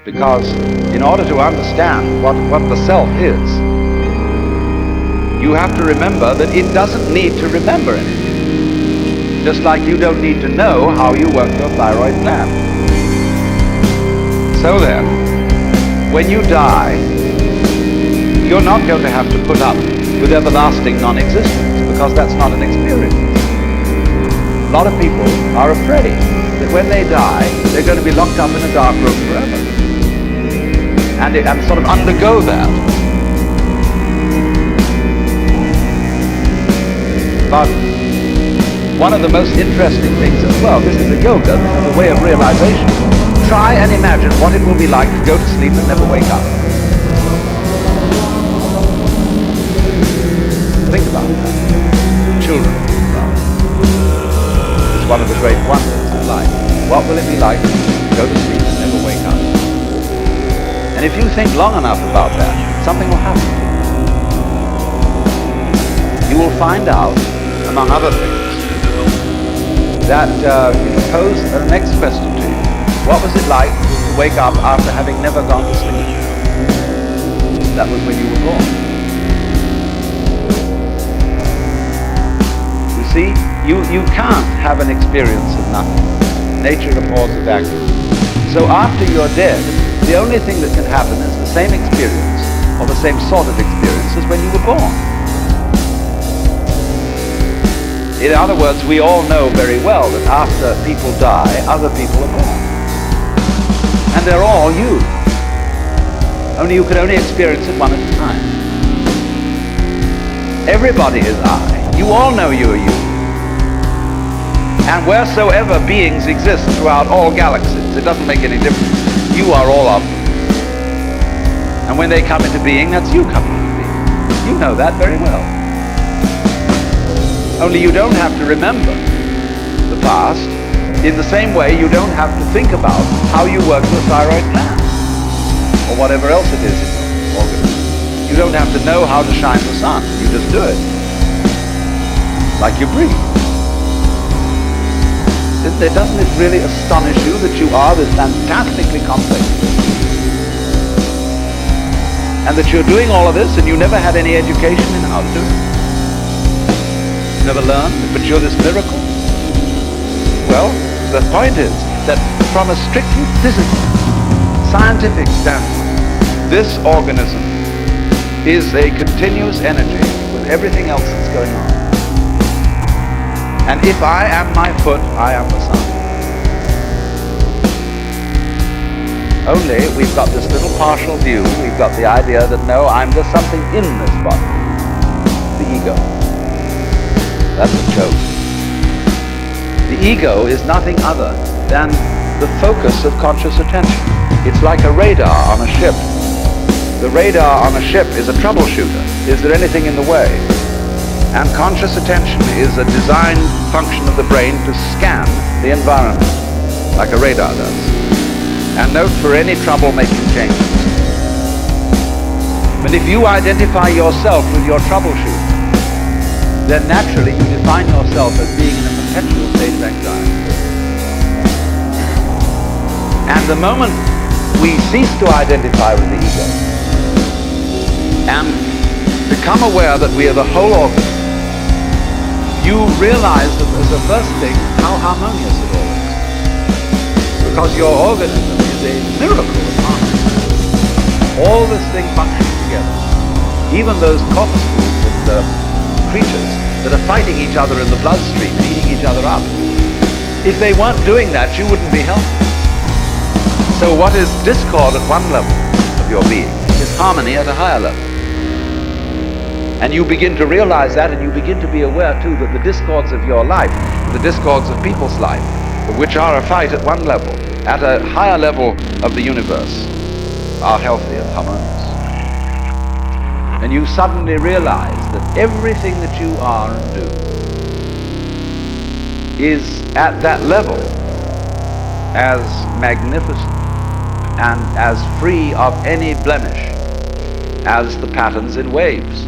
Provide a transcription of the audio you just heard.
Because in order to understand what the self is, you have to remember that it doesn't need to remember anything. Just like you don't need to know how you work your thyroid gland. So then, when you die, you're not going to have to put up with everlasting non-existence, because that's not an experience. A lot of people are afraid that when they die, they're going to be locked up in a dark room forever. And sort of undergo that. But one of the most interesting things as well, this is a yoga, this is a way of realization. Try and imagine what it will be like to go to sleep and never wake up. Think about that. Children, it's one of the great wonders of life. What will it be like to go to sleep and never wake up? And if you think long enough about that, something will happen to you. You will find out, among other things, that you can pose the next question to you. What was it like to wake up after having never gone to sleep? That was when you were born. You see, you can't have an experience of nothing. Nature abhors a vacuum. So after you're dead, the only thing that can happen is the same experience, or the same sort of experience as when you were born. In other words, we all know very well that after people die, other people are born. And they're all you. Only you can only experience it one at a time. Everybody is I. You all know you are you. And wheresoever beings exist throughout all galaxies, it doesn't make any difference. You are all of them. And when they come into being, that's you coming into being. You know that very well. Only you don't have to remember the past. In the same way, you don't have to think about how you work your thyroid gland, or whatever else it is in your organism. You don't have to know how to shine the sun. You just do it. Like you breathe. Doesn't it really astonish you that you are this fantastically complex being? And that you're doing all of this and you never had any education in how to do it? Never learned, but you're this miracle? Well, the point is that from a strictly physical, scientific standpoint, this organism is a continuous energy with everything else that's going on. And if I am my foot, I am the sun. Only we've got this little partial view. We've got the idea that no, I'm just something in this body. The ego. That's a joke. The ego is nothing other than the focus of conscious attention. It's like a radar on a ship. The radar on a ship is a troubleshooter. Is there anything in the way? And conscious attention is a designed function of the brain to scan the environment, like a radar does, and note for any trouble-making changes. But if you identify yourself with your troubleshooter, then naturally you define yourself as being in a perpetual state of anxiety. And the moment we cease to identify with the ego and become aware that we are the whole organism, you realize that as the first thing how harmonious it all is. Because your organism is a miracle of harmony. All this thing functions together. Even those corpuscles and creatures that are fighting each other in the bloodstream and eating each other up. If they weren't doing that, you wouldn't be healthy. So what is discord at one level of your being is harmony at a higher level. And you begin to realize that, and you begin to be aware too that the discords of your life, the discords of people's life, which are a fight at one level, at a higher level of the universe, are healthy and harmonious. And you suddenly realize that everything that you are and do is at that level as magnificent and as free of any blemish as the patterns in waves.